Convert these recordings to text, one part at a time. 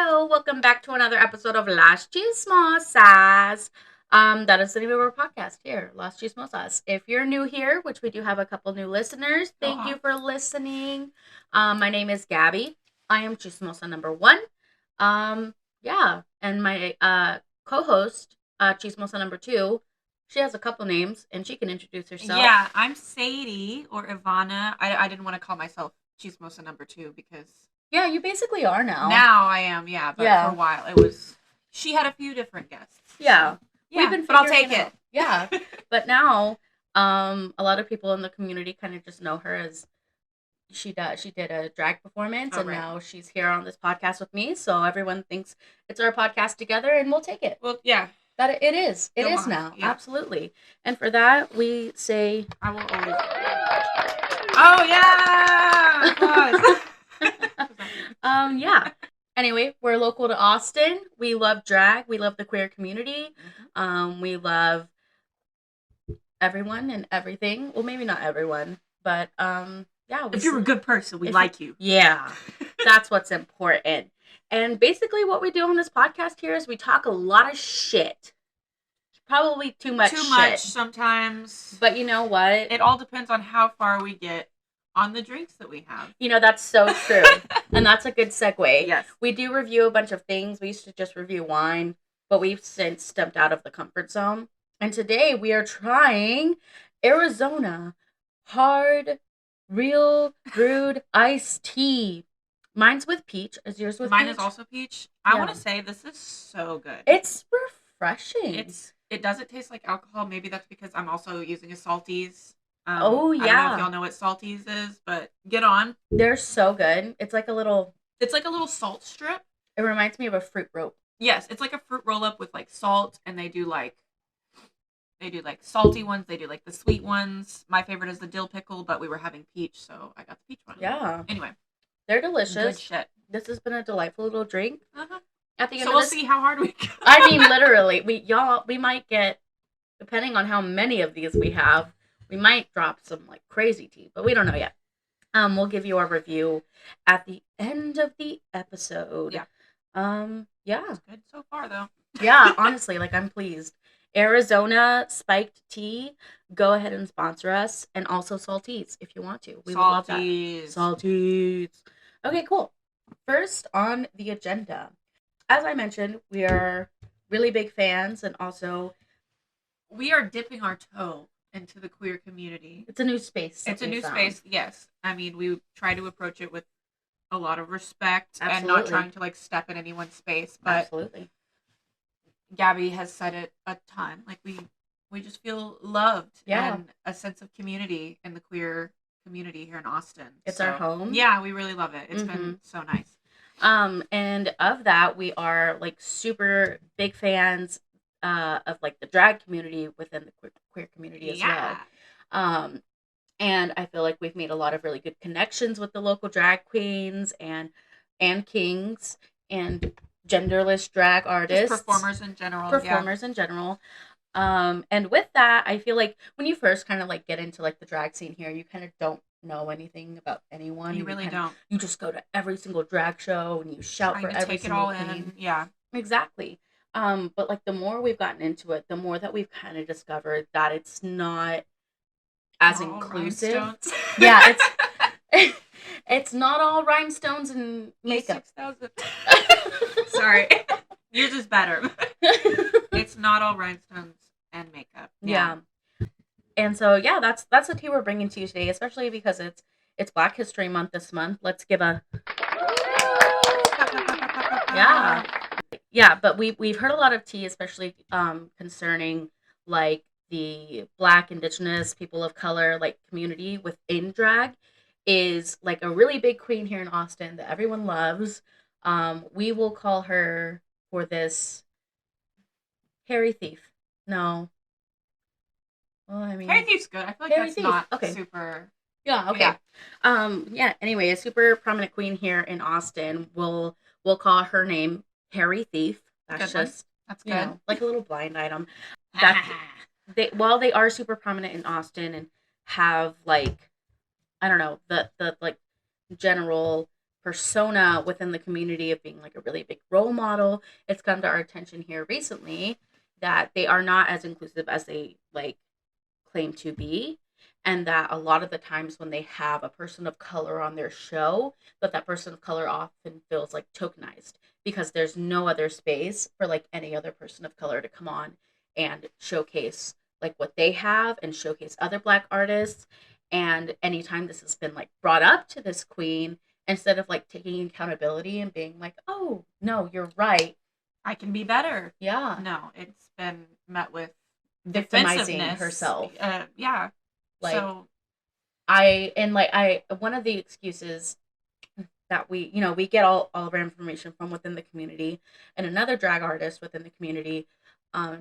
Hello, welcome back to another episode of Las Chismosas. That is the name of our podcast here, Las Chismosas. If you're new here, which we do have a couple new listeners, thank you for listening. My name is Gabby. I am Chismosa number one. And my co-host, Chismosa number two, she has a couple names, and she can introduce herself. Yeah, I'm Sadie or Ivana. I didn't want to call myself Chismosa number two because Yeah, you basically are now. now I am, yeah. But for a while it was. She had a few different guests. Yeah, so, yeah. We've been but I'll take figuring it. out. Yeah, but now, a lot of people in the community kind of just know her as she did a drag performance, and now she's here on this podcast with me. So everyone thinks it's our podcast together, and we'll take it. Well, yeah. That it is. It is now. Yeah. Absolutely. And for that, we say, I will always. Oh yeah. Yeah. Anyway, we're local to Austin. We love drag. We love the queer community. We love everyone and everything. Well, maybe not everyone, but yeah. If you're a good person, we like you. Yeah. That's what's important. And basically what we do on this podcast here is we talk a lot of shit. Probably too much sometimes. But you know what? It all depends on how far we get on the drinks that we have. You know, that's so true. And that's a good segue. Yes. We do review a bunch of things. We used to just review wine, but we've since stepped out of the comfort zone. And today we are trying Arizona hard, real brewed iced tea. Mine's with peach. Is yours with peach? Mine is also peach. I want to say this is so good. It's refreshing. It doesn't taste like alcohol. Maybe that's because I'm also using a Salties. Yeah. I don't know if y'all know what Salties is, but get on. They're so good. It's like a little salt strip. It reminds me of a fruit roll. Yes, it's like a fruit roll up with like salt, and they do like salty ones. They do like the sweet ones. My favorite is the dill pickle, but we were having peach, so I got the peach one. Yeah. Anyway, they're delicious. Good shit. This has been a delightful little drink. At the end so we'll see how hard we go. I mean, literally, we might get, depending on how many of these we have, we might drop some like crazy tea, but we don't know yet. We'll give you our review at the end of the episode. Yeah. Yeah. It's good so far though. Yeah, honestly, like I'm pleased. Arizona spiked tea, go ahead and sponsor us, and also Salties if you want to. We would love that. Salties. Okay, cool. First on the agenda, as I mentioned, we are really big fans, and also we are dipping our toe into the queer community. It's a new space. It's a new space, yes. I mean, we try to approach it with a lot of respect and not trying to like step in anyone's space. But absolutely. Gabby has said it a ton. Like we just feel loved and a sense of community in the queer community here in Austin. It's our home. Yeah, we really love it. It's been so nice. And of that, we are like super big fans of like the drag community within the queer community as well. And I feel like we've made a lot of really good connections with the local drag queens and kings and genderless drag artists. Just performers in general. And with that, I feel like when you first kind of like get into like the drag scene here, you kind of don't know anything about anyone. You really don't. You just go to every single drag show and you shout for every single queen. Take it all in. Yeah. Exactly. But like the more we've gotten into it, the more that we've kind of discovered that it's not as inclusive. Yeah, it's not all rhinestones and makeup. 6,000. Sorry. Yours is better. It's not all rhinestones and makeup. Yeah. And so yeah, that's the tea we're bringing to you today, especially because it's Black History Month this month. Let's give a yeah. But we've heard a lot of tea, especially concerning like the Black, Indigenous, people of color like community within drag is like a really big queen here in Austin that everyone loves. We will call her for this Harry Thief. No. Well, I mean, Harry Thief's good. I feel like that's not super. Yeah. Okay. Yeah. Anyway, a super prominent queen here in Austin. We'll call her name Harry Thief. That's just that's good. Like a little blind item. While they are super prominent in Austin and have like, I don't know, the like general persona within the community of being like a really big role model. It's come to our attention here recently that they are not as inclusive as they like claim to be, and that a lot of the times when they have a person of color on their show, that person of color often feels like tokenized because there's no other space for like any other person of color to come on and showcase like what they have and showcase other black artists. And anytime this has been like brought up to this queen, instead of like taking accountability and being like, oh no, you're right, I can be better. yeah, No, it's been met with victimizing defensiveness. herself. Yeah. Like So I one of the excuses that we get all of our information from within the community, and another drag artist within the community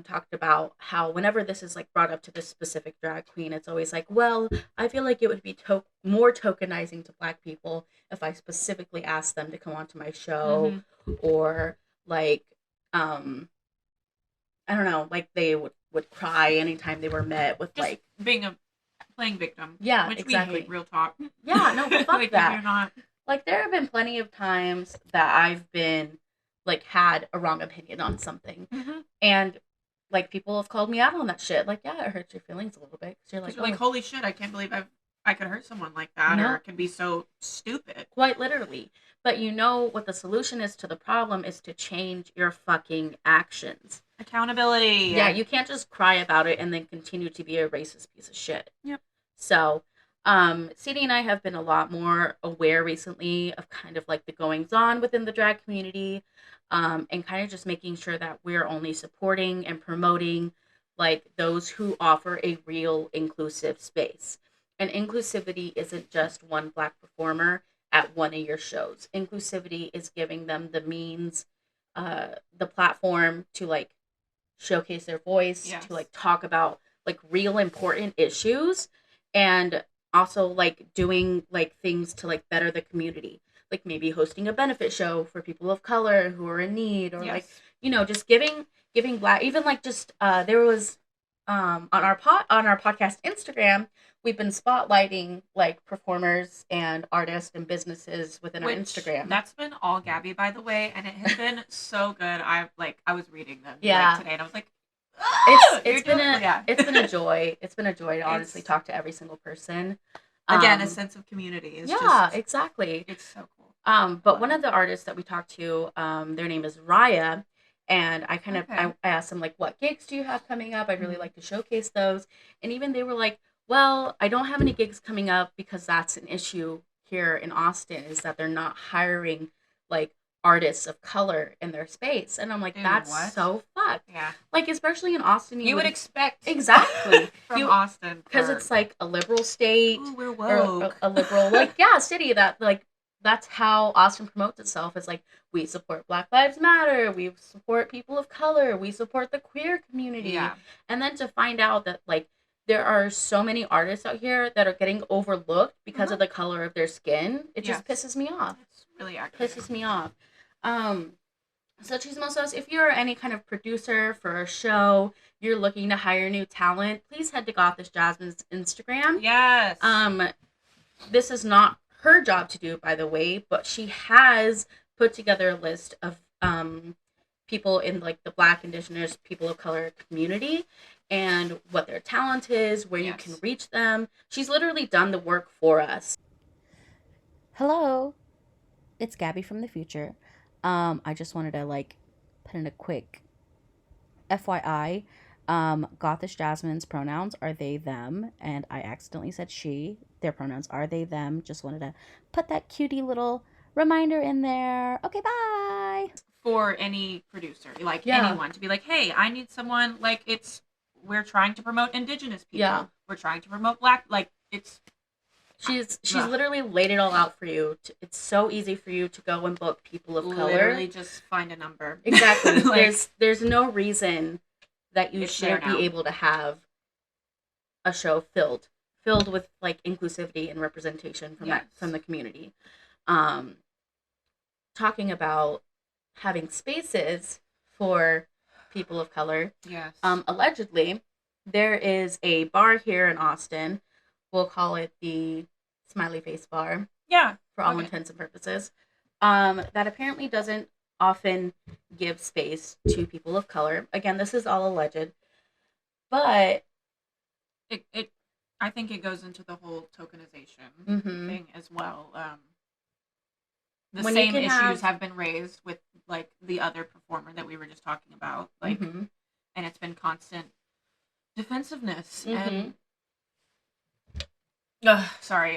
talked about how whenever this is like brought up to this specific drag queen, it's always like, well, I feel like it would be more tokenizing to black people if I specifically asked them to come onto my show, or like um I don't know, like they would cry anytime they were met with just like being a playing victim. yeah, Which exactly. we hate, real talk. Yeah, no, fuck like that. if you're not Like there have been plenty of times that I've been like had a wrong opinion on something, and like people have called me out on that shit. Like, yeah, it hurts your feelings a little bit because you're like, you're like, oh, holy shit, I can't believe I could hurt someone like that, or no, it can be so stupid. quite literally. But you know what the solution is to the problem is to change your fucking actions. Accountability. Yeah, you can't just cry about it and then continue to be a racist piece of shit. Yep. So, CD and I have been a lot more aware recently of kind of like the goings on within the drag community, and kind of just making sure that we're only supporting and promoting like those who offer a real inclusive space. And inclusivity isn't just one black performer at one of your shows. Inclusivity is giving them the means, the platform to like showcase their voice, Yes. to like talk about like real important issues, and also like doing like things to like better the community, like maybe hosting a benefit show for people of color who are in need, or like just giving black, even like just there was on our podcast Instagram, we've been spotlighting like performers and artists and businesses within our Instagram. That's been all Gabby, by the way, and it has been so good. I was reading them Yeah. today, and I was like, it's been a joy. It's been a joy to honestly talk to every single person. Again, a sense of community is exactly. It's so cool. But one of the artists that we talked to, their name is Raya, and I kind of I asked them like, what gigs do you have coming up? I'd really like to showcase those. And even they were like, well, I don't have any gigs coming up because that's an issue here in Austin, is that they're not hiring like artists of color in their space. And I'm like, that's so fucked. Yeah. Like, especially in Austin, you would expect exactly from Austin, because it's like a liberal state. Ooh, we're woke. Or a liberal city that like that's how Austin promotes itself. Is like, we support Black Lives Matter, we support people of color, we support the queer community. Yeah. And then to find out that like there are so many artists out here that are getting overlooked because of the color of their skin, it just pisses me off. It's really aggravating. Pisses me off. So Chismosas, if you're any kind of producer for a show, you're looking to hire new talent, please head to Gothis Jasmine's Instagram. Yes. This is not her job to do, by the way, but she has put together a list of people in like the Black, Indigenous, people of color community, and what their talent is, where you can reach them. She's literally done the work for us. Hello, it's Gabby from the future. I just wanted to like put in a quick FYI. Gothish Jasmine's pronouns are they, them, and I accidentally said she. Their pronouns are they, them. Just wanted to put that cutie little reminder in there. Okay, bye. For any producer, like anyone, to be like, hey, I need someone, like we're trying to promote Indigenous people. Yeah. We're trying to promote Black, like it's. She's literally laid it all out for you. It's so easy for you to go and book people of color. Literally just find a number. Exactly. like, there's no reason that you shouldn't be able to have a show filled with like inclusivity and representation from the community. Talking about having spaces for people of color. Yes. Allegedly, there is a bar here in Austin. We'll call it the Smiley Face Bar. Yeah. For all intents and purposes. that apparently doesn't often give space to people of color. Again, this is all alleged, but It I think it goes into the whole tokenization mhm. thing as well. The When you same can issues have have been raised with like the other performer that we were just talking about, like, mhm. and it's been constant defensiveness Mhm. and sorry,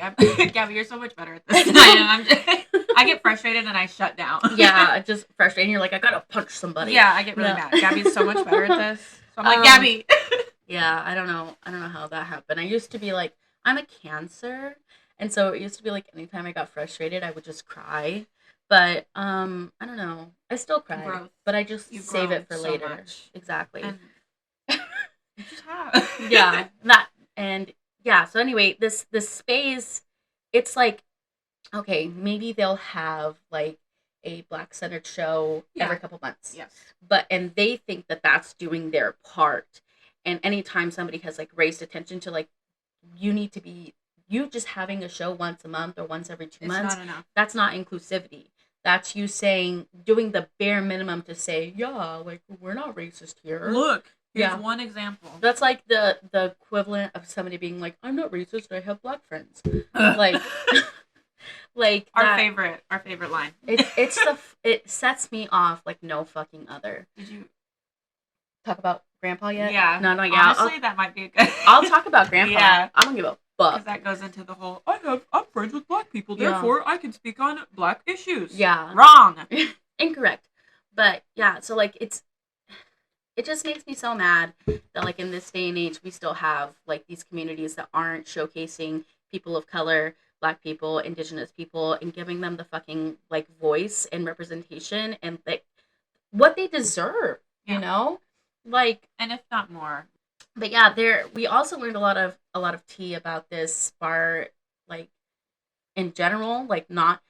Gabby, you're so much better at this than I am. I get frustrated and I shut down. Yeah, just frustrating. You're like, I gotta punch somebody. Yeah, I get really No. mad. Gabby's so much better at this. So I'm like, Gabby. Yeah, I don't know. I don't know how that happened. I used to be like, I'm a Cancer, and so it used to be like anytime I got frustrated, I would just cry. But I don't know. I still cry, Growth. but I just You've save it grown for so later. much. Exactly. And you just have. Yeah, that and yeah. So anyway, this space, it's like okay, maybe they'll have like a black centered show every Yeah. couple months. Yes. But and they think that that's doing their part. And anytime somebody has like raised attention to like you need to be you just having a show once a month or once every 2 It's months, not enough. that's not inclusivity. That's you saying doing the bare minimum to say, yeah, like we're not racist here. Look, here's Yeah. one example. That's like the equivalent of somebody being like, I'm not racist, I have black friends. Like like our that, favorite line. it sets me off like no fucking other. Did you Talk about grandpa yet? Yeah. No, not yet. Honestly, that might be a good. I'll talk about grandpa. Yeah. I don't give a Because fuck. that goes into the whole. I'm friends with black people, Yeah. therefore I can speak on black issues. Yeah. Wrong. Incorrect. But yeah, so like it just makes me so mad that like in this day and age we still have like these communities that aren't showcasing people of color, black people, indigenous people, and giving them the fucking like voice and representation and like what they deserve, Yeah. you know? Like And if not more. but yeah, there we also learned a lot of tea about this bar like in general, like not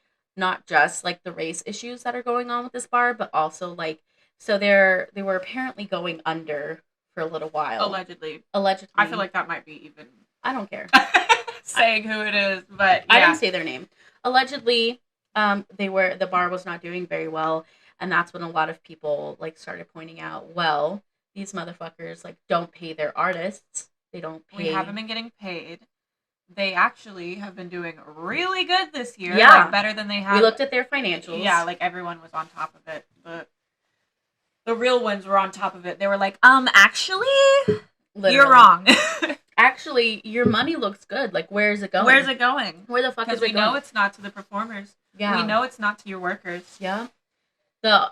just like the race issues that are going on with this bar, but also like so they were apparently going under for a little while. Allegedly. Allegedly. I feel like that might be even. I don't care. saying who it is, but yeah. I didn't say their name. Allegedly, the bar was not doing very well, and that's when a lot of people like started pointing out, well, these motherfuckers like don't pay their artists. They don't pay. We haven't been getting paid. They actually have been doing really good this year. Yeah. Like better than they had. We looked at their financials. Yeah, like everyone was on top of it. The real ones were on top of it. They were like, actually, Literally. You're wrong. Actually, your money looks good. Like, where is it going? Where's it going? Where the fuck is it going? Because we know it's not to the performers. Yeah. We know it's not to your workers. Yeah. The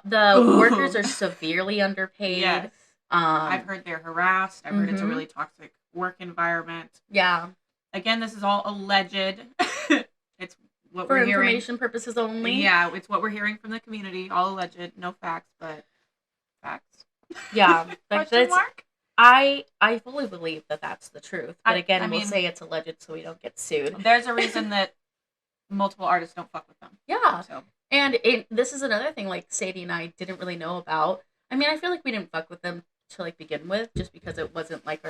workers are severely underpaid. Yes. I've heard they're harassed. I've heard it's a Mhm. really toxic work environment. Yeah. Again, this is all alleged. It's what For we're hearing. information purposes only. Yeah, it's what we're hearing from the community. All alleged, no facts, but facts. Yeah. Like Question mark? I fully believe that that's the truth. But again, I we'll mean- say it's alleged so we don't get sued. There's a reason that multiple artists don't fuck with them. Yeah. So And this is another thing like Sadie and I didn't really know about. I mean, I feel like we didn't fuck with them to like begin with just because it wasn't like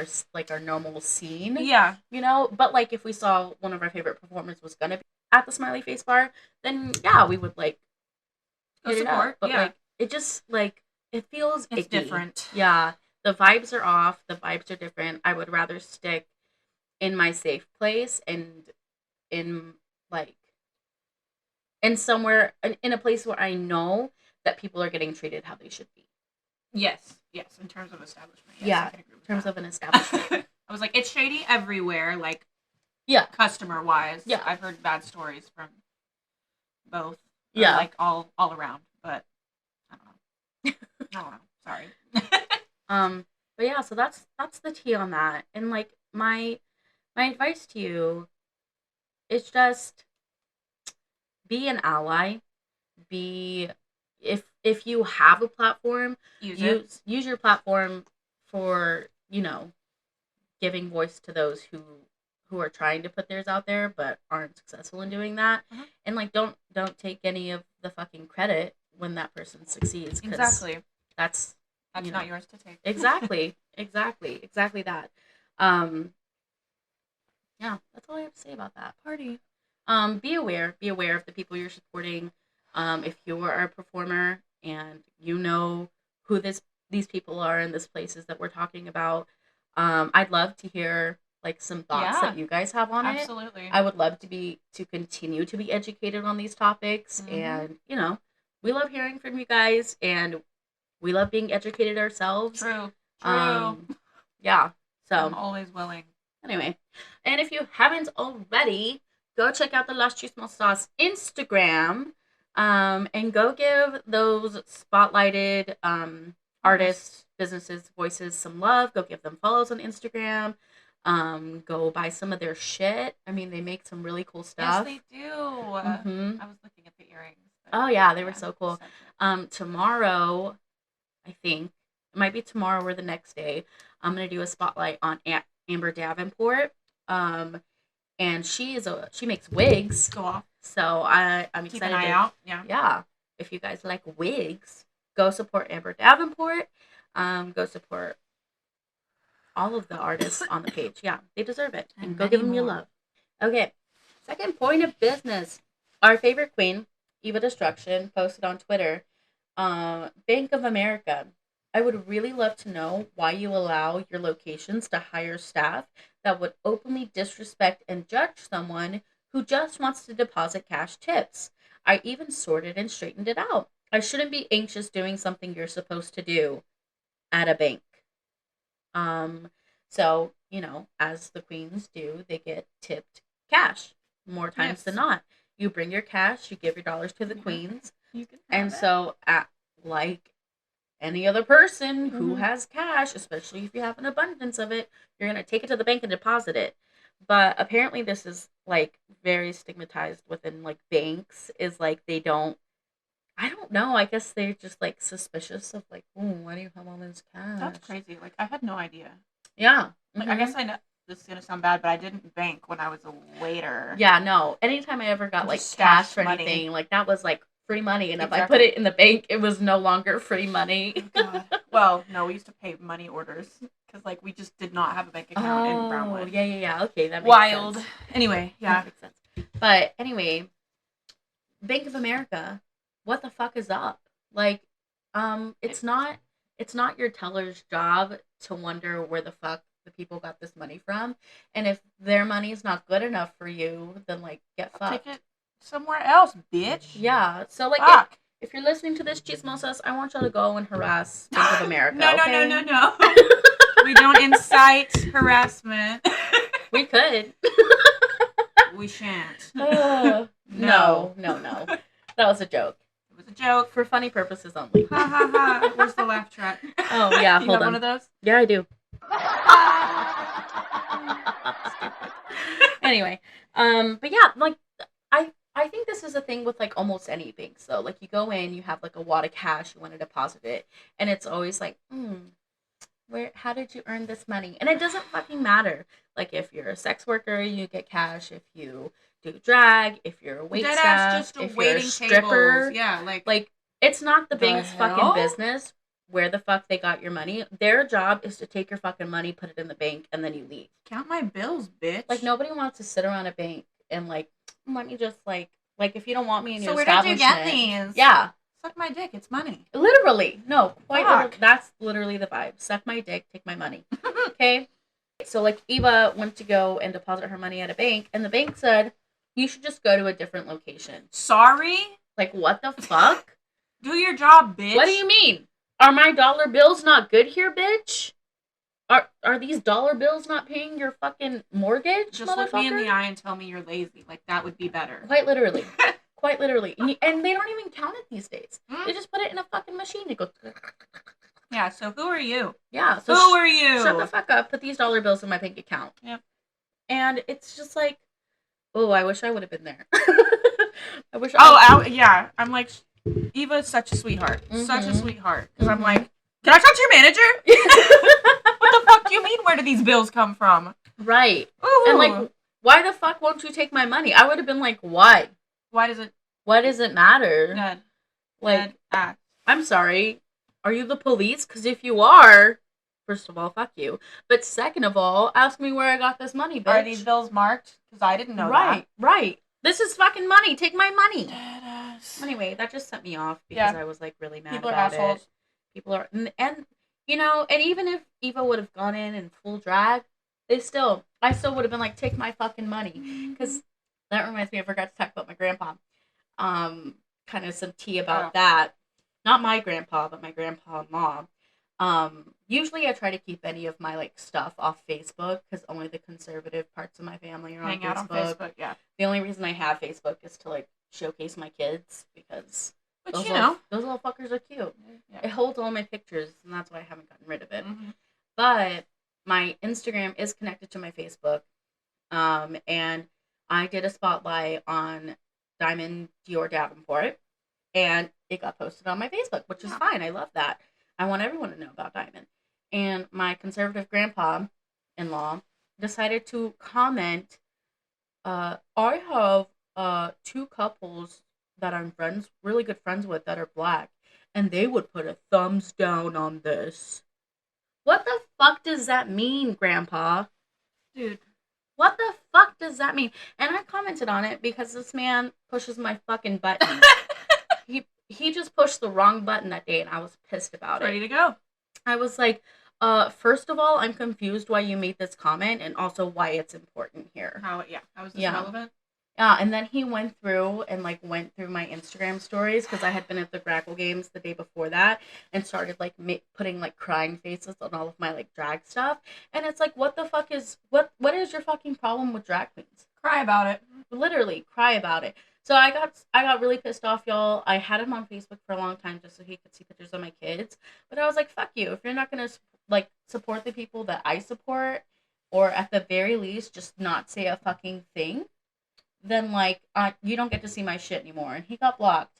our normal scene. yeah, You know, but like if we saw one of our favorite performers was gonna be at the Smiley Face Bar, then yeah, we would like go hit it up. support. But Yeah, like it just like it feels it's icky. different. Yeah, the vibes are off. The vibes are different. I would rather stick in my safe place and in like in somewhere in a place where I know that people are getting treated how they should be. Yes, in terms of establishment. Yes, Yeah, I can agree with In terms that. of an establishment. I was like, it's shady everywhere, like Yeah. customer wise. Yeah. I've heard bad stories from both. Yeah. Like all around, but I don't know. I don't know. Sorry. But yeah, so that's the tea on that. And like my advice to you is just be an ally. Be if you have a platform, use your platform for, giving voice to those who are trying to put theirs out there but aren't successful in doing that. Uh-huh. And like don't take any of the fucking credit when that person succeeds. Exactly. That's not yours to take. Exactly that. Yeah, that's all I have to say about that. Party. Be aware of the people you're supporting. If you are a performer and you know who these people are and this places that we're talking about, I'd love to hear like some thoughts Yeah, that you guys have on it. absolutely. I would love to continue to be educated on these topics, Mm-hmm. and we love hearing from you guys, and we love being educated ourselves. True. True. Um, yeah. I'm So always willing. anyway, and if you haven't already, go check out the Las Chismosas Instagram, and go give those spotlighted artists, businesses, voices some love. Go give them follows on Instagram. Go buy some of their shit. I mean, they make some really cool Yes, stuff. they do. Mm-hmm. I was looking at the earrings. Oh yeah, they were Yeah, so cool. such Tomorrow, I think it might be tomorrow or the next day. I'm gonna do a spotlight on Amber Davenport. Um, and she makes wigs. Go off. So I'm Keep an excited eye to, out. Yeah. yeah. If you guys like wigs, go support Amber Davenport. Go support all of the artists on the page. Yeah, they deserve it. And go give them your love. Okay. Second point of business. Our favorite queen, Eva Destruction, posted on Twitter, Bank of America. I would really love to know why you allow your locations to hire staff that would openly disrespect and judge someone who just wants to deposit cash tips. I even sorted and straightened it out. I shouldn't be anxious doing something you're supposed to do at a bank. Um, so, as the queens do, they get tipped cash more times than Yes. not. You bring your cash, you give your dollars to the queens. You can have And it. so, like any other person who Mhm. has cash, especially if you have an abundance of it, you're going to take it to the bank and deposit it. But apparently, this is like very stigmatized within like banks, is like they don't, I don't know. I guess they're just like suspicious of like, oh, why do you have all this cash? That's crazy. Like I had no idea. Yeah. Like I guess I know this is gonna sound bad, but I didn't bank when I was a waiter. Yeah, no. Anytime I ever got like Just cash stash for money. anything, like that was like free money. And if I put Exactly. it in the bank, it was no longer free money. Oh, God. Well, no, we used to pay money orders because like we just did not have a bank account in Brownwood. Yeah. Okay, that makes Wild. sense. Anyway, That yeah. makes sense. But anyway, Bank of America, what the fuck is up? Like, it's not your teller's job to wonder where the fuck the people got this money from. And if their money is not good enough for you, then like get fucked. Take it somewhere else, bitch. Yeah. So like Fuck. if you're listening to this, Chismosas, I want y'all to go and harass Bank of America. No. Okay? We don't incite harassment. We could. We shan't. No. That was a joke. It was a joke. For funny purposes only. Ha ha ha. Where's the laugh track? Oh, yeah, You hold have on. one of those? Yeah, I do. Anyway, but yeah, like I think this is a thing with like almost any banks though. Like you go in, you have like a wad of cash, you want to deposit it, and it's always like, how did you earn this money? And it doesn't fucking matter. Like if you're a sex worker, you get cash. If you do drag, if you're a wait staff, Just if you're a waiting stripper, tables. Yeah, like it's not the The bank's hell? fucking business where the fuck they got your money. Their job is to take your fucking money, put it in the bank, and then you leave. Count my bills, bitch. Like nobody wants to sit around a bank and like let me just like if you don't want me in So your where did you establishment. get these? Yeah. Suck my dick. It's money. Literally. No, quite Fuck. that's literally the vibe. Suck my dick, take my money. Okay? So like Eva went to go and deposit her money at a bank, and the bank said, you should just go to a different location. Sorry? Like what the fuck? Do your job, bitch. What do you mean? Are my dollar bills not good here, bitch? Are these dollar bills not paying your fucking mortgage? Just look me in the eye and tell me you're lazy. Like that would be better. Quite literally. Quite literally. And they don't even count it these days. Hmm? They just put it in a fucking machine. It goes. Yeah, so who are you? Yeah. So who are you? Shut the fuck up. Put these dollar bills in my bank account. Yep. And it's just like, oh, I wish I would have been there. I wish. Yeah. I'm like, Eva's such a sweetheart. Such a Mhm. sweetheart. Because I'm Mhm. like, can I talk to your manager? What the fuck do you mean? Where do these bills come from? Right. Ooh. And like, why the fuck won't you take my money? I would have been like, why? Why does it? Why does it matter? Ned. Like, Ned, act. I'm sorry. Are you the police? Because if you are, first of all, fuck you. But second of all, ask me where I got this money, bitch. Are these bills marked? Because I didn't know Right. This is fucking money. Take my money. that. Yes. Anyway, that just set me off because Yeah. I was like really mad People are about it. assholes. People are, and you know, and even if Eva would have gone in full drag, I still would have been like, take my fucking money. Because that reminds me, I forgot to talk about my grandpa. Um, Kind of some tea Oh. about that. Not my grandpa, but my grandpa and mom. Usually I try to keep any of my like stuff off Facebook because only the conservative parts of my family are on Hang out on Facebook. Facebook, yeah. The only reason I have Facebook is to like showcase my kids because But those little fuckers are cute. Yeah. It holds all my pictures, and that's why I haven't gotten rid of it. Mm-hmm. But my Instagram is connected to my Facebook, and I did a spotlight on Diamond Dior Davenport, and it got posted on my Facebook, which is fine. I love that. I want everyone to know about Diamond. And my conservative grandpa in law decided to comment, I have two couples that I'm really good friends with that are black, and they would put a thumbs down on this. What the fuck does that mean, Grandpa? Dude. What the fuck does that mean? And I commented on it because this man pushes my fucking button. he just pushed the wrong button that day, and I was pissed about it. Ready to go. I was like, first of all, I'm confused why you made this comment, and also why it's important here. How is this relevant? Yeah, and then he went through my Instagram stories because I had been at the Grackle Games the day before that and started like putting like crying faces on all of my like drag stuff, and it's like, what the fuck is what is your fucking problem with drag queens? Cry about it. Literally cry about it. So I got really pissed off, y'all. I had him on Facebook for a long time just so he could see pictures of my kids, but I was like, fuck you. If you're not gonna like support the people that I support, or at the very least just not say a fucking thing, then like you don't get to see my shit anymore. And he got blocked.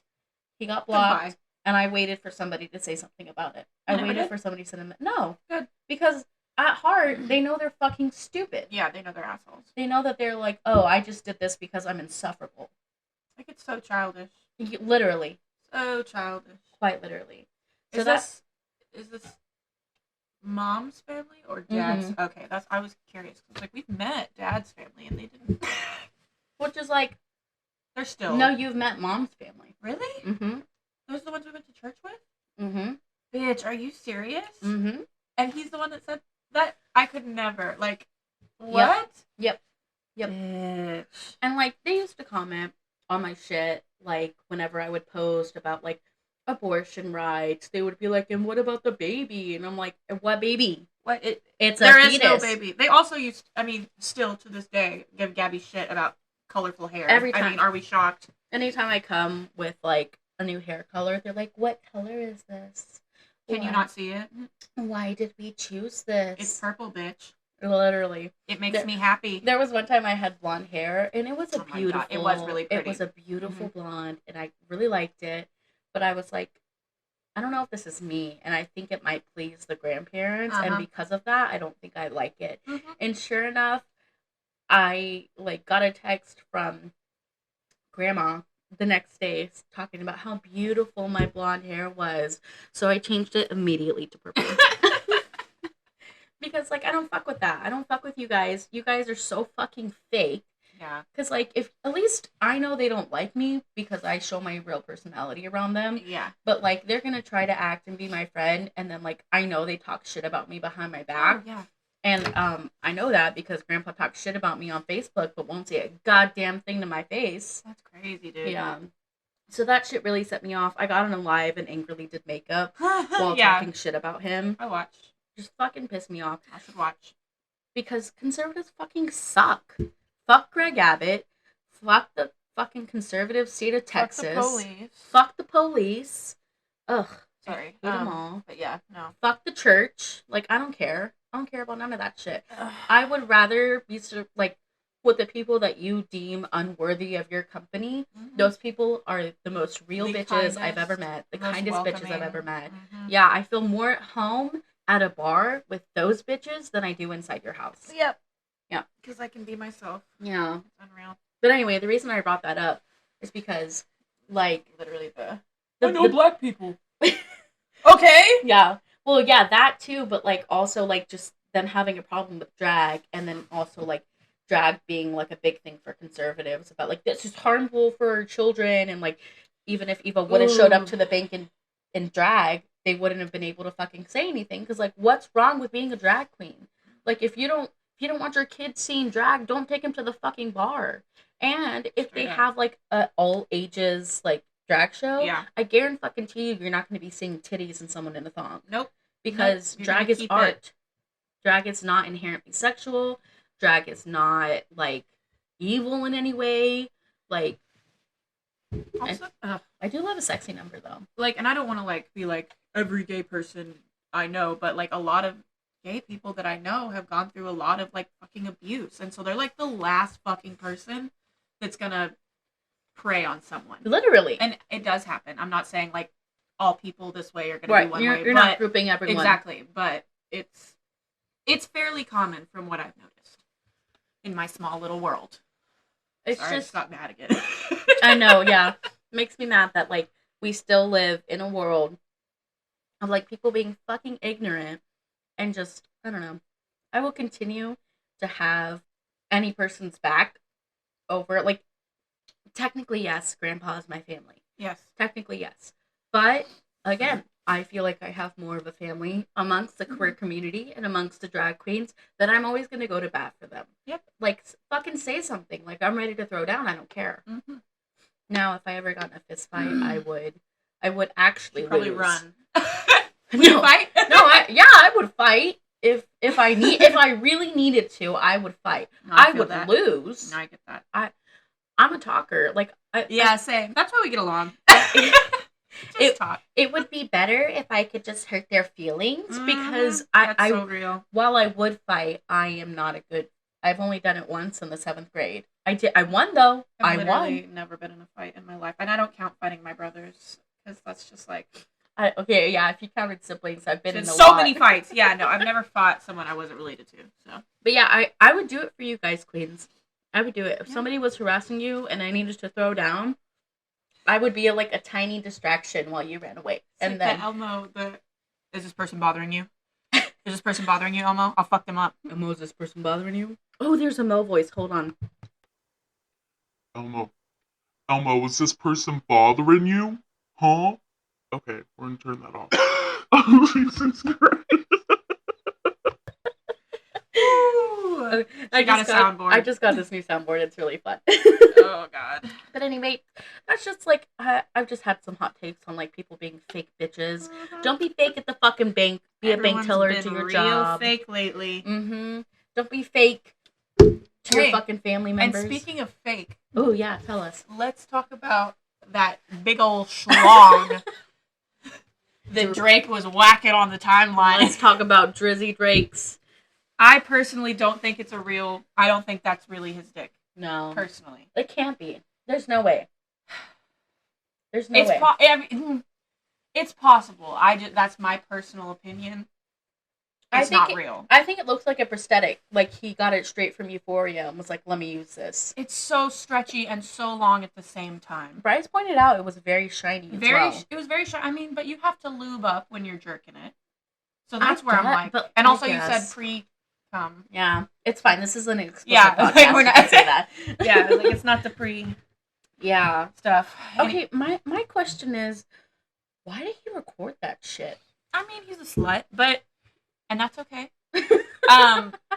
Goodbye. And I waited for somebody to say something about it. I waited for somebody to send them. No. Good. Because at heart, they know they're fucking stupid. Yeah, they know they're assholes. They know that they're like, oh, I just did this because I'm insufferable. Like, it's so childish. Literally. So childish. Quite literally. So is this mom's family or dad's? Mm-hmm. Okay, I was curious. Cause, like, we've met dad's family and they didn't. Which is like, they're still. No, you've met mom's family. Really? Mm-hmm. Those are the ones we went to church with? Mm-hmm. Bitch, are you serious? Mm-hmm. And he's the one that said that? I could never. Like, what? Yep. Bitch. And like, they used to comment on my shit, like, whenever I would post about like abortion rights, they would be like, and what about the baby? And I'm like, what baby? What? It's there a is fetus. No baby. They also used, still to this day, give Gabby shit about colorful hair. Every time. Are we shocked? Anytime I come with like a new hair color, they're like, what color is this? Can you not see it? Why did we choose this? It's purple, bitch. Literally. It makes me happy. There was one time I had blonde hair, and it was a beautiful... God. It was really pretty. It was a beautiful blonde, and I really liked it. But I was like, I don't know if this is me, and I think it might please the grandparents, and because of that, I don't think I like it. Mm-hmm. And sure enough, I like got a text from Grandma the next day talking about how beautiful my blonde hair was. So I changed it immediately to purple. Because, like, I don't fuck with that. I don't fuck with you guys. You guys are so fucking fake. Yeah. Because, like, if at least I know they don't like me because I show my real personality around them. Yeah. But, like, they're going to try to act and be my friend. And then, like, I know they talk shit about me behind my back. Oh, yeah. And I know that because Grandpa talks shit about me on Facebook but won't say a goddamn thing to my face. That's crazy, dude. Yeah. So that shit really set me off. I got on a live and angrily did makeup while talking shit about him. I watched. Just fucking pissed me off. I should watch. Because conservatives fucking suck. Fuck Greg Abbott. Fuck the fucking conservative state of Texas. Fuck the police. Fuck the police. Ugh. Sorry. Hate them all. But yeah, no. Fuck the church. Like, I don't care. I don't care about none of that shit. I would rather be like with the people that you deem unworthy of your company. Mm-hmm. Those people are the most real bitches I've ever met. The kindest bitches I've ever met. Mm-hmm. Yeah, I feel more at home at a bar with those bitches than I do inside your house. Yep. Yeah. Because I can be myself. Yeah. It's unreal. But anyway, the reason I brought that up is because, like, literally I know black people. Okay. Yeah. Well, yeah, that too, but, like, also, like, just them having a problem with drag, and then also, like, drag being, like, a big thing for conservatives about, like, this is harmful for children, and, like, even if Eva would have showed up to the bank in drag, they wouldn't have been able to fucking say anything because like, what's wrong with being a drag queen? Like, if you don't want your kids seeing drag, don't take them to the fucking bar. And if they have like a all ages like drag show, I guarantee fucking to you, you're not going to be seeing titties and someone in a thong. Nope. Because drag is art. Drag is not inherently sexual. Drag is not like evil in any way. Like, also, I do love a sexy number though. Like, and I don't want to like be like every gay person I know, but like a lot of gay people that I know have gone through a lot of like fucking abuse, and so they're like the last fucking person that's gonna prey on someone. Literally, and it does happen. I'm not saying like all people this way are gonna be one way. You're not grouping everyone exactly, but it's fairly common from what I've noticed in my small little world. Sorry, I just got mad again. I know, yeah. It makes me mad that like we still live in a world of like people being fucking ignorant and just, I don't know. I will continue to have any person's back over like technically yes, grandpa is my family. Yes. Technically yes. But again, I feel like I have more of a family amongst the queer community and amongst the drag queens that I'm always going to go to bat for them. Yep. Like, fucking say something. Like, I'm ready to throw down. I don't care. Mm-hmm. Now, if I ever got in a fist fight, I would actually probably lose. Run. Would you fight? No, I would fight. If I really needed to, I would fight. No, I would lose. No, I get that. I'm a talker. Like, same. That's why we get along. It would be better if I could just hurt their feelings because that's so real. While I would fight, I am not a good. I've only done it once in the 7th grade. I won though. I've literally never been in a fight in my life, and I don't count fighting my brothers because that's just like. Okay, yeah. If you counted siblings, I've been in so many fights. Yeah, no, I've never fought someone I wasn't related to. So, but yeah, I would do it for you guys, queens. I would do it if somebody was harassing you and I needed to throw down. I would be a tiny distraction while you ran away. It's and like then Elmo, is this person bothering you? Is this person bothering you, Elmo? I'll fuck them up. Elmo, is this person bothering you? Oh, there's a Mel voice. Hold on. Elmo, is this person bothering you? Huh? Okay, we're gonna turn that off. Oh, Jesus Christ. I just got this new soundboard. It's really fun. Oh God. But anyway, that's just like I've just had some hot takes on like people being fake bitches. Mm-hmm. Don't be fake at the fucking bank. Be a bank teller to your job. Fake lately. Mm-hmm. Don't be fake to your fucking family members. And speaking of fake, oh yeah, tell us. Let's talk about that big old schlong that Drake was whacking on the timeline. Let's talk about Drizzy Drakes. I personally don't think it's I don't think that's really his dick. No. Personally. It can't be. There's no way. There's no way. I mean, it's possible. That's my personal opinion. It's not real. I think it looks like a prosthetic. Like he got it straight from Euphoria and was like, let me use this. It's so stretchy and so long at the same time. Bryce pointed out it was very shiny It was very shiny. I mean, but you have to lube up when you're jerking it. So that's where I'm like. And also you said pre-cum. Yeah. It's fine. This is an explicit podcast. Like, we're not say that. Yeah, like it's not the stuff. Okay, my question is, why did he record that shit? I mean, he's a slut, and that's okay.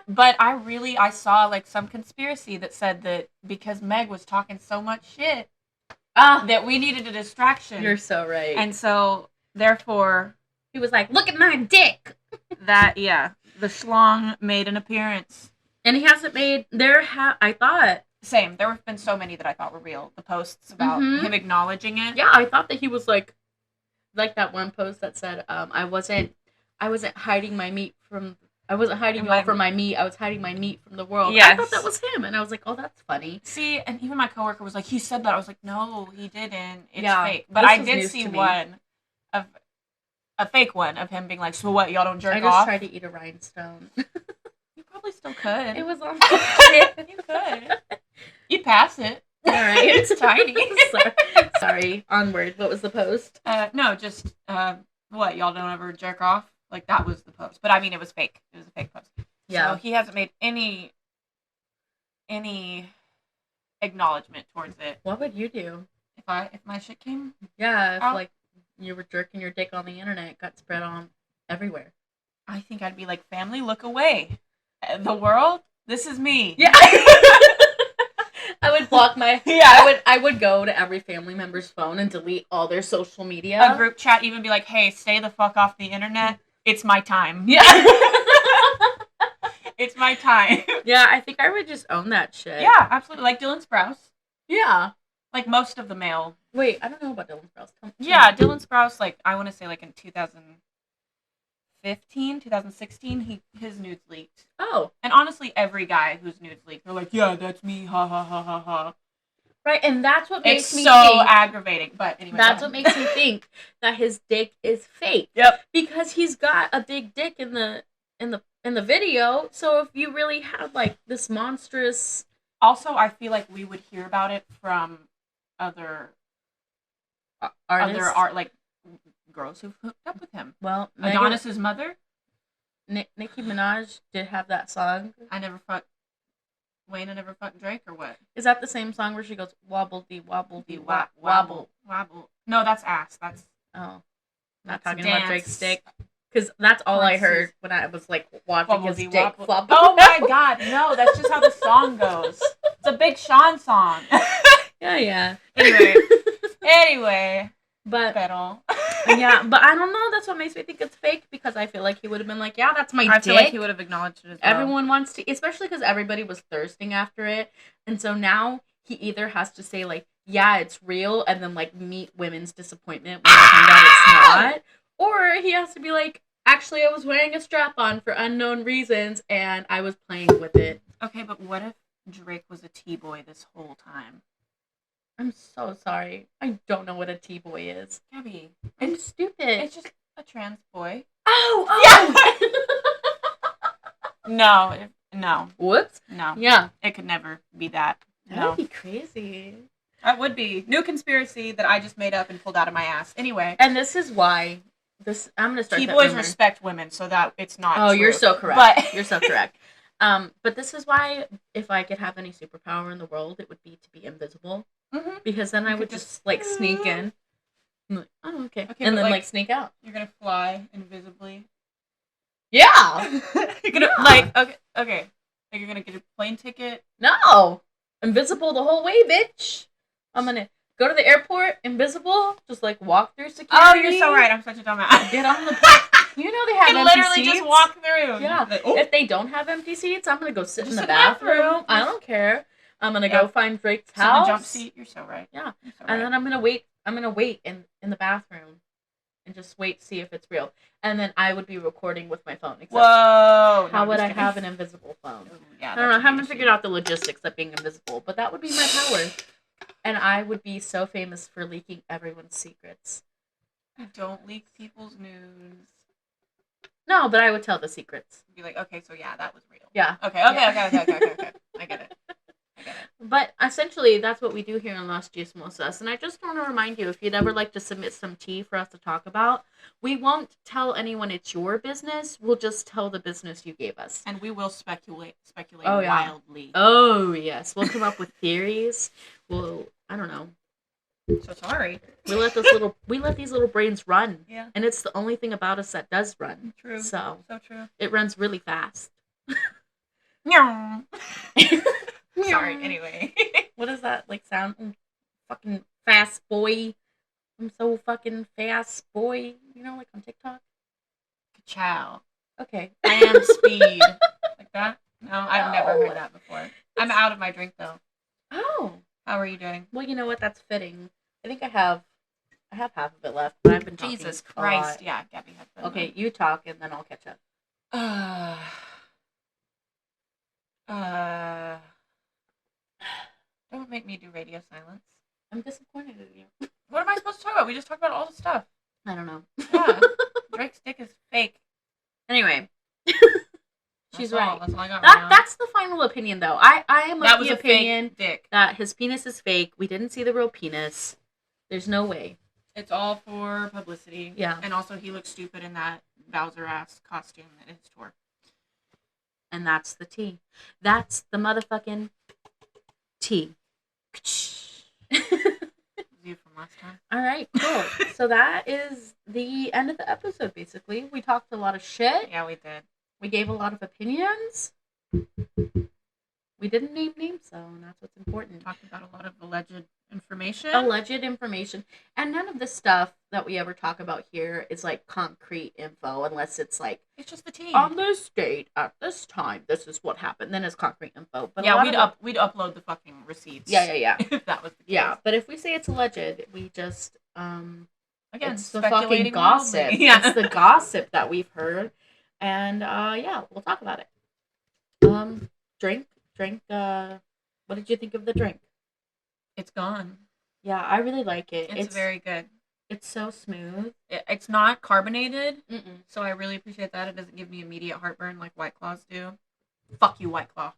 But I saw like some conspiracy that said that because Meg was talking so much shit, that we needed a distraction. You're so right. And so, therefore, he was like, "Look at my dick." The schlong made an appearance, and he hasn't made. I thought. Same. There have been so many that I thought were real. The posts about him acknowledging it. Yeah, I thought that he was like that one post that said, I wasn't hiding my meat from. I wasn't hiding y'all from my meat. I was hiding my meat from the world. Yes. I thought that was him, and I was like, oh, that's funny. See, and even my coworker was like, he said that. I was like, no, he didn't. It's fake. But I did see one of a fake one of him being like, so what? Y'all don't jerk off? I just tried to eat a rhinestone. You probably still could. It was on. You could. You'd pass it. All right. It's tiny. Sorry. Onward. What was the post? No, just what? Y'all don't ever jerk off? Like that was the post. But I mean, it was fake. It was a fake post. Yeah. So he hasn't made any acknowledgement towards it. What would you do? If my shit came Yeah, if out, like you were jerking your dick on the internet, it got spread on everywhere. I think I'd be like, family, look away. The world, this is me. Yeah. I would block my. Yeah. I would go to every family member's phone and delete all their social media. A group chat, even be like, hey, stay the fuck off the internet. It's my time. Yeah. It's my time. Yeah, I think I would just own that shit. Yeah, absolutely. Like Dylan Sprouse. Yeah. Like most of the male. Wait, I don't know about Dylan Sprouse. Yeah, Dylan Sprouse, like, I want to say, like, in 2015, 2016, his nudes leaked. Oh. And honestly, every guy whose nudes leaked, they're like, yeah, that's me, ha ha ha ha ha. Right, and that's what makes me think... It's so aggravating, but anyway. That's what makes me think that his dick is fake. Yep. Because he's got a big dick in the video, so if you really had, like, this monstrous... Also, I feel like we would hear about it from other... artists? Like, girls who've hooked up with him. Well, Adonis's mother? Nicki Minaj did have that song. I never fucked Drake, or what? Is that the same song where she goes wobble dee wobble dee wobble? Wobble. No, that's ass. That's not talking dance. about Drake's dick. Because that's all I heard when I was like watching his dick flop. Oh my god, no, that's just how the song goes. It's a Big Sean song. Yeah. Anyway. But Pero. yeah, but I don't know. That's what makes me think it's fake, because I feel like he would have been like, yeah, that's my dick. I feel like he would have acknowledged it as well. Everyone wants to, especially because everybody was thirsting after it. And so now he either has to say, like, yeah, it's real, and then, like, meet women's disappointment when they find out it's not. Or he has to be like, actually, I was wearing a strap-on for unknown reasons, and I was playing with it. Okay, but what if Drake was a T-boy this whole time? I'm so sorry. I don't know what a T-boy is. Gabby. I'm stupid. It's just a trans boy. Oh! Yeah! No. Whoops. No. Yeah. It could never be that. That would be crazy. That would be. New conspiracy that I just made up and pulled out of my ass. Anyway. And this is why... I'm going to start T-boys respect women, so that it's not true. You're so correct. But... You're so correct. But this is why, if I could have any superpower in the world, it would be to be invisible. Mm-hmm. Because then I would just like, sneak in. I'm like, oh, okay. And then, like, sneak out. You're going to fly invisibly? Yeah! You're going to, okay. Like, you're going to get a plane ticket? No! Invisible the whole way, bitch! I'm going to go to the airport, invisible, just, like, walk through security. Oh, you're so right. I'm such a dumbass. Get on the plane. You know they have empty literally seats. just walk through. Yeah. Like, oh. If they don't have empty seats, I'm going to go sit in the the bathroom. I don't care. I'm going to go find Drake's Sit in house. the jump seat. You're so right. Yeah. You're so And right. then I'm going to wait in the bathroom and just wait to see if it's real. And then I would be recording with my phone. Except Whoa. how would I have an invisible phone? Yeah, I don't know. I haven't figured out the logistics of being invisible, but that would be my power. And I would be so famous for leaking everyone's secrets. Don't leak people's news. No, but I would tell the secrets. Be like, okay, so yeah, that was real. Yeah. Okay. I get it. But essentially, that's what we do here in Las Chismosas. And I just want to remind you, if you'd ever like to submit some tea for us to talk about, we won't tell anyone it's your business. We'll just tell the business you gave us. And we will speculate wildly. Oh, yes. We'll come up with theories. I don't know. So sorry. We let these little brains run. Yeah. And it's the only thing about us that does run. True. So true. It runs really fast. Sorry, anyway. What does that sound? Fucking fast boy. I'm so fucking fast boy. You know, like on TikTok? Ka-chow. Okay. I am speed. Like that? No, I've never heard that before. I'm out of my drink, though. Oh. How are you doing? Well, you know what? That's fitting. I think I have half of it left, but I've been talking Jesus a Christ. lot. Yeah, Gabby has been. Okay, you talk and then I'll catch up. Don't make me do radio silence. I'm disappointed in you. What am I supposed to talk about? We just talked about all the stuff. I don't know. Yeah. Drake's dick is fake. Anyway. She's right. That's all I got right now. That's the final opinion, though. I am of the opinion fake dick. that his penis is fake. We didn't see the real penis. There's no way. It's all for publicity. Yeah. And also, he looks stupid in that Bowser-ass costume at his tour. And that's the tea. That's the motherfucking tea. review from last time. All right, cool. So that is the end of the episode, basically. We talked a lot of shit. Yeah, we did. We gave a lot of opinions. We didn't name names, though, and that's what's important. Talked about a lot of alleged information. And none of the stuff that we ever talk about here is like concrete info, unless it's like it's just the team. On this date at this time, this is what happened. Then it's concrete info. But yeah, we'd upload the fucking receipts. Yeah. If that was the case. Yeah, but if we say it's alleged, we just again, it's the fucking gossip. Yeah. It's the gossip that we've heard, and yeah, we'll talk about it. Drink. What did you think of the drink? It's gone. Yeah, I really like it. It's very good. It's so smooth. It's not carbonated, Mm-mm. so I really appreciate that. It doesn't give me immediate heartburn like White Claws do. Fuck you, White Claw.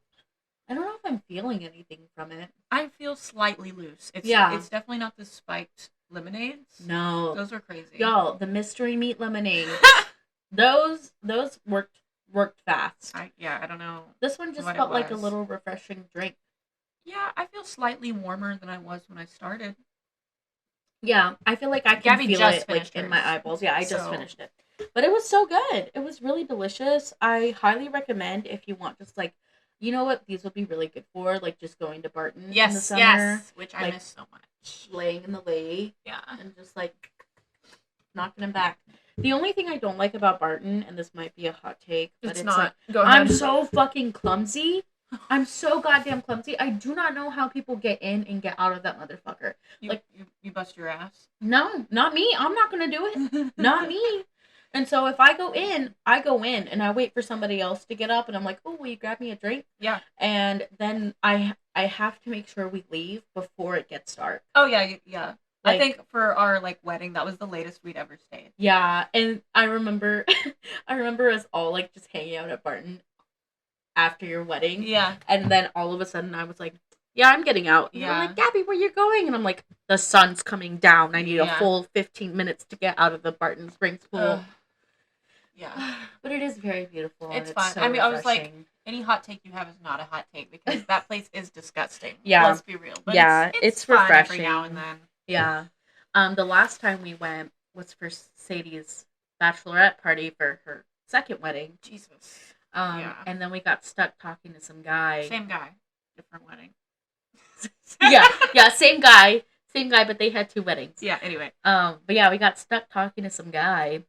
I don't know if I'm feeling anything from it. I feel slightly loose. It's definitely not the spiked lemonades. No. Those are crazy. Y'all, the mystery meat lemonades. those worked fast. I don't know. This one just felt like a little refreshing drink. Yeah, I feel slightly warmer than I was when I started. Yeah, I feel like I can Gabby feel just it like finished in my hers. eyeballs. Yeah, I just finished it. But it was so good. It was really delicious. I highly recommend if you want just like, you know what these would be really good for? Like just going to Barton in the summer. Yes, which I like, miss so much. Laying in the lake. Yeah. And just like knocking them back. The only thing I don't like about Barton, and this might be a hot take, but it's not. Like, go ahead. I'm so fucking clumsy. I'm so goddamn clumsy. I do not know how people get in and get out of that motherfucker. You bust your ass? No, not me. I'm not gonna do it. Not me. And so if I go in, and I wait for somebody else to get up, and I'm like, oh, will you grab me a drink? Yeah. And then I have to make sure we leave before it gets dark. Oh yeah, yeah. Like, I think for our like wedding, that was the latest we'd ever stayed. Yeah, and I remember us all like just hanging out at Barton after your wedding. Yeah. And then all of a sudden I was like, yeah, I'm getting out. And yeah. Like, Gabby, where you going? And I'm like, the sun's coming down. I need a full 15 minutes to get out of the Barton Springs pool. Yeah. But it is very beautiful. It's fun. So refreshing. I was like, any hot take you have is not a hot take because that place is disgusting. Yeah. Let's be real. But it's fun refreshing. Every now and then. Yeah. The last time we went was for Sadie's bachelorette party for her second wedding. Jesus. And then we got stuck talking to some guy. Same guy. Different wedding. yeah, same guy, but they had two weddings. Yeah, anyway. But yeah, we got stuck talking to some guy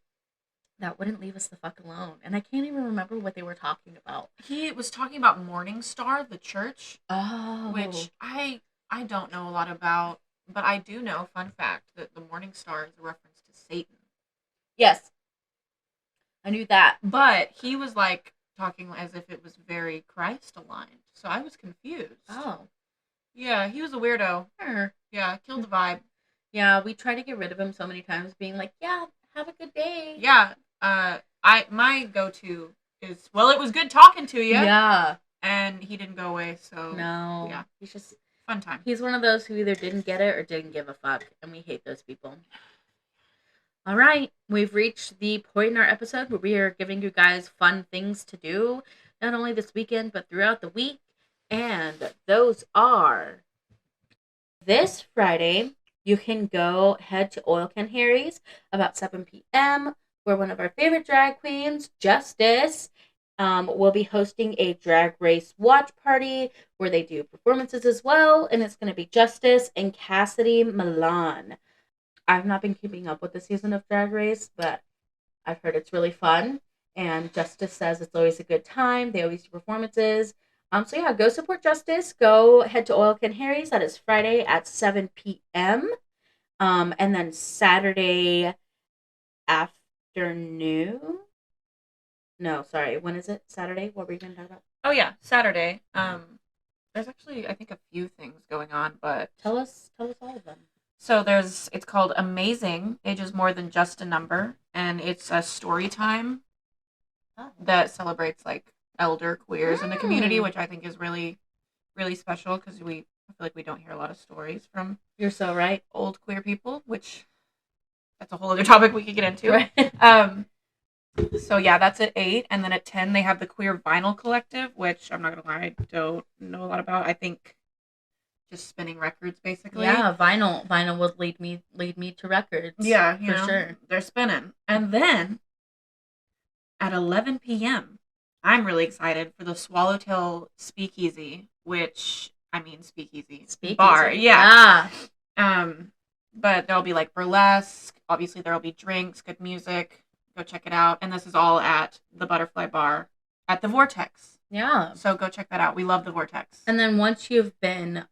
that wouldn't leave us the fuck alone. And I can't even remember what they were talking about. He was talking about Morning Star, the church. Oh. Which I don't know a lot about, but I do know, fun fact, that the Morning Star is a reference to Satan. Yes. I knew that. But he was like talking as if it was very Christ aligned. So I was confused. Oh. Yeah, he was a weirdo. Sure. Yeah, killed the vibe. Yeah, we tried to get rid of him so many times, being like, yeah, have a good day. Yeah. My go-to is, well, it was good talking to you. Yeah. And he didn't go away, so. No. Yeah. He's just. Fun time. He's one of those who either didn't get it or didn't give a fuck, and we hate those people. All right, we've reached the point in our episode where we are giving you guys fun things to do, not only this weekend, but throughout the week. And those are this Friday, you can go head to Oil Can Harry's about 7 p.m., where one of our favorite drag queens, Justice, will be hosting a drag race watch party where they do performances as well. And it's going to be Justice and Cassidy Milan. I've not been keeping up with the season of Drag Race, but I've heard it's really fun. And Justice says it's always a good time. They always do performances. So yeah, go support Justice. Go head to Oil Can Harry's. That is Friday at 7 p.m. And then Saturday afternoon. No, sorry. When is it? Saturday? What were you going to talk about? Oh yeah, Saturday. There's actually, I think, a few things going on, but tell us all of them. So it's called Amazing, Age is More Than Just a Number, and it's a story time that celebrates like elder queers in the community, which I think is really, really special because I feel like we don't hear a lot of stories from You're so right. old queer people, which that's a whole other topic we could get into. Right. So yeah, that's at 8, and then at 10 they have the Queer Vinyl Collective, which I'm not gonna lie, I don't know a lot about. I think just spinning records basically. Yeah, vinyl would lead me to records. Yeah, for sure. They're spinning. And then at 11 p.m., I'm really excited for the Swallowtail Speakeasy, Speakeasy bar. Yeah. But there'll be like burlesque. Obviously, there'll be drinks, good music. Go check it out. And this is all at the Butterfly Bar at the Vortex. Yeah. So go check that out. We love the Vortex. And then once you've been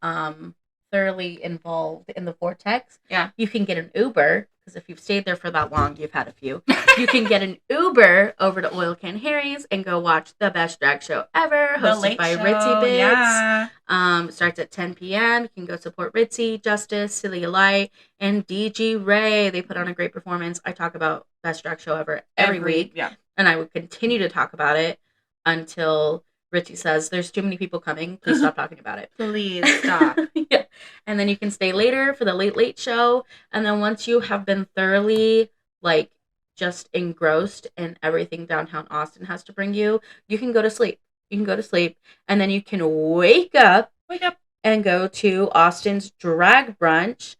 thoroughly involved in the Vortex, you can get an Uber, because if you've stayed there for that long, you've had a few. You can get an Uber over to Oil Can Harry's and go watch the best drag show ever, hosted by Ritzy Bits. Yeah. Starts at 10 p.m. You can go support Ritzy, Justice, Celia Light, and DG Ray. They put on a great performance. I talk about best drag show ever every week. Yeah. And I would continue to talk about it until Richie says, there's too many people coming. Please stop talking about it. Please stop. Yeah. And then you can stay later for the late, late show. And then once you have been thoroughly, like, just engrossed in everything downtown Austin has to bring you, you can go to sleep. You can go to sleep. And then you can wake up and go to Austin's Drag Brunch,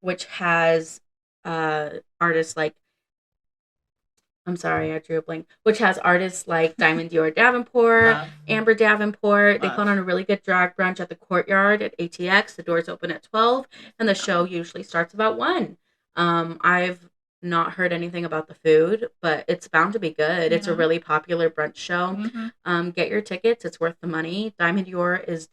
which has artists like, I'm sorry, I drew a blank. Which has artists like Diamond Dior Davenport, Amber Davenport. They put on a really good drag brunch at the Courtyard at ATX. The doors open at 12, and the show usually starts about 1. I've not heard anything about the food, but it's bound to be good. It's a really popular brunch show. Get your tickets. It's worth the money. Diamond Dior is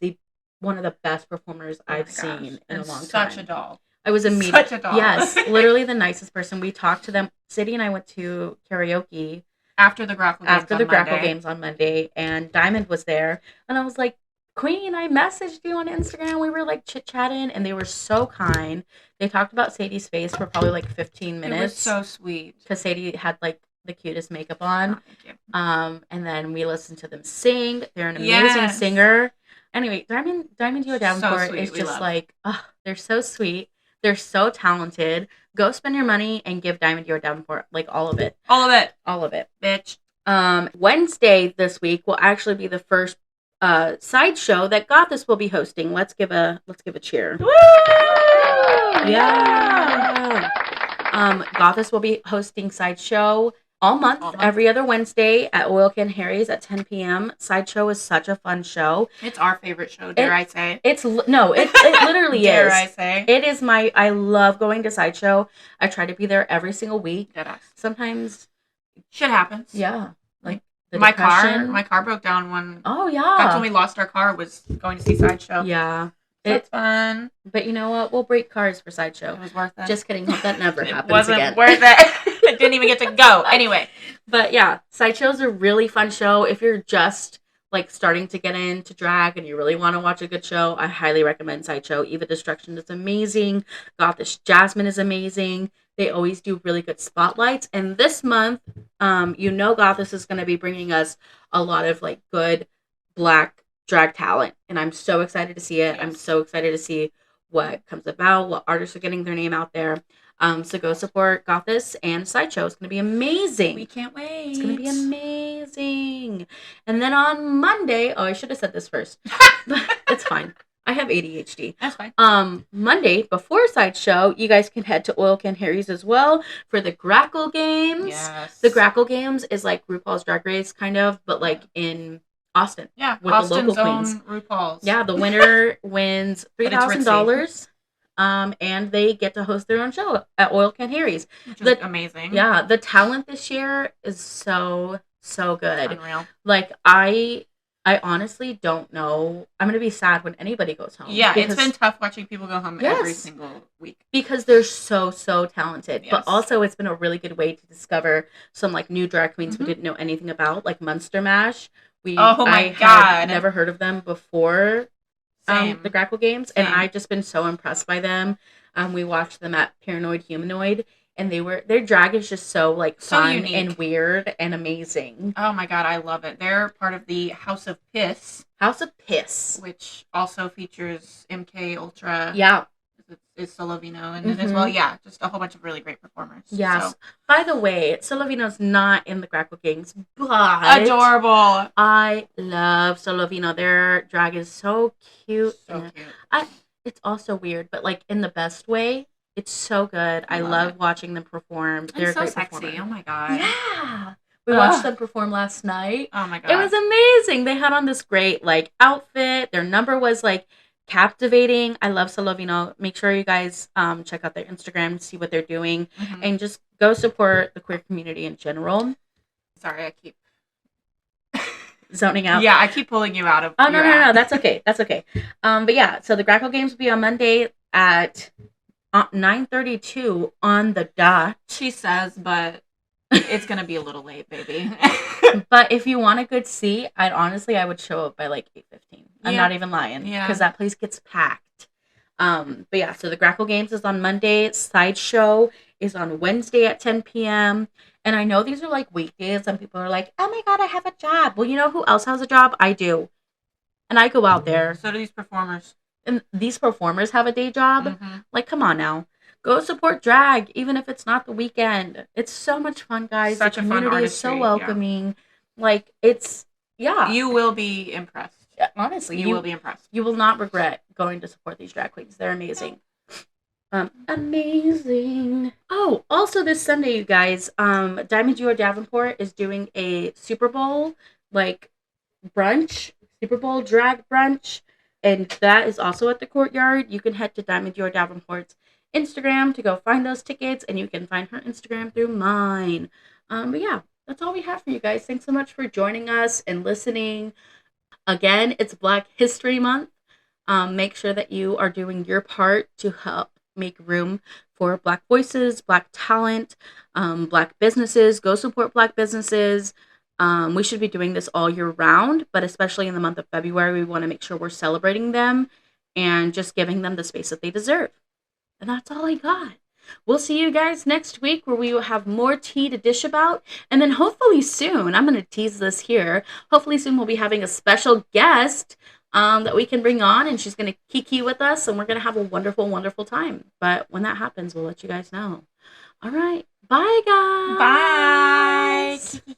one of the best performers I've seen in a long time. Such a doll. I was immediately, such a doll. Yes, literally the nicest person. We talked to them. Sadie and I went to karaoke after the Grackle Games on Monday, and Diamond was there, and I was like, Queen, I messaged you on Instagram. We were like chit chatting, and they were so kind. They talked about Sadie's face for probably like 15 minutes. It was so sweet because Sadie had like the cutest makeup on. Oh, thank you. And then we listened to them sing. They're an amazing singer. Anyway, Diamond Dior Davenport is just like, oh, they're so sweet. They're so talented. Go spend your money and give Diamond Dior Davenport, like, all of it. All of it. All of it. Bitch. Wednesday this week will actually be the first sideshow that Gothis will be hosting. Let's give a cheer. Woo! Yeah. Gothis will be hosting sideshow all month, every other Wednesday at Oil Can Harry's at 10 p.m. Sideshow is such a fun show. It's our favorite show, dare I say. It literally dare is. I say. It is I love going to Sideshow. I try to be there every single week. Deadass. Sometimes shit happens. Yeah. Like my car broke down when that's when we lost our car, was going to see Sideshow. Yeah. It's fun. But you know what? We'll break cars for Sideshow. It was worth it. Just kidding. Hope that never happens wasn't again. Worth it. I didn't even get to go. Anyway. But yeah, Sideshow's a really fun show. If you're just like starting to get into drag and you really want to watch a good show, I highly recommend Sideshow. Eva Destruction is amazing. Gothish Jasmine is amazing. They always do really good spotlights. And this month, Gothis is going to be bringing us a lot of like good black drag talent, and I'm so excited to see it. Yes. I'm so excited to see what comes about, what artists are getting their name out there. So go support Gothis and Sideshow. It's going to be amazing. We can't wait. It's going to be amazing. And then on Monday, I should have said this first. It's fine. I have ADHD. That's fine. Monday, before Sideshow, you guys can head to Oil Can Harry's as well for the Grackle Games. Yes. The Grackle Games is like RuPaul's Drag Race, kind of, but like in Austin. Yeah, with Austin's the local own queens. RuPaul's. Yeah, the winner wins $3,000. And they get to host their own show at Oil Can Harry's. Which is amazing. Yeah, the talent this year is so good. Unreal. Like, I honestly don't know. I'm going to be sad when anybody goes home. Yeah, it's been tough watching people go home every single week. Because they're so talented. Yes. But also it's been a really good way to discover some like new drag queens we didn't know anything about, like Munster Mash. I had never heard of them before the Grackle Games, and I've just been so impressed by them. We watched them at Paranoid Humanoid, and their drag is just so like fun unique and weird and amazing. Oh my god, I love it. They're part of the House of Piss. House of Piss, which also features MK Ultra. Yeah. is Solovino in it as well. Yeah, just a whole bunch of really great performers. Yes. So. By the way, Solovino's not in the Grackle Gangs, but Adorable. I love Solovino. Their drag is so cute. So cute. It's also weird, but like in the best way. It's so good. I love watching them perform. They're so great sexy. performers. Oh my god. Yeah. We watched them perform last night. Oh my god. It was amazing. They had on this great like outfit. Their number was like captivating. I love Solovino. Make sure you guys check out their Instagram, see what they're doing, and just go support the queer community in general. Sorry, I keep zoning out. Yeah, I keep pulling you out of. Oh no. That's okay. That's okay. But yeah, so the Grackle Games will be on Monday at 9:32 on the dot. She says, but it's gonna be a little late, baby. But if you want a good seat, I would show up by like 8:15. I'm not even lying. Yeah. Because that place gets packed. But yeah, so the Grackle Games is on Monday. Sideshow is on Wednesday at 10 p.m. And I know these are like weekdays. Some people are like, oh my god, I have a job. Well, you know who else has a job? I do. And I go out there. So do these performers. And these performers have a day job. Like, come on now. Go support drag, even if it's not the weekend. It's so much fun, guys. Such the a fun community is so welcoming. Yeah. Like, it's, yeah. You will be impressed. Yeah, honestly. You will be impressed. You will not regret going to support these drag queens. They're amazing. Amazing. Oh, also this Sunday, you guys, Diamond Duo Davenport is doing a Super Bowl, like, brunch. Super Bowl drag brunch. And that is also at the Courtyard. You can head to Diamond Duo Davenport's Instagram to go find those tickets, and you can find her Instagram through mine. But yeah, that's all we have for you guys. Thanks so much for joining us and listening. Again, it's Black History Month. Make sure that you are doing your part to help make room for Black voices, Black talent, Black businesses. Go support Black businesses. We should be doing this all year round, but especially in the month of February, we want to make sure we're celebrating them and just giving them the space that they deserve. And that's all I got. We'll see you guys next week where we will have more tea to dish about. And then hopefully soon, I'm going to tease this here, hopefully soon we'll be having a special guest that we can bring on, and she's going to kiki with us, and we're going to have a wonderful, wonderful time. But when that happens, we'll let you guys know. All right. Bye, guys. Bye.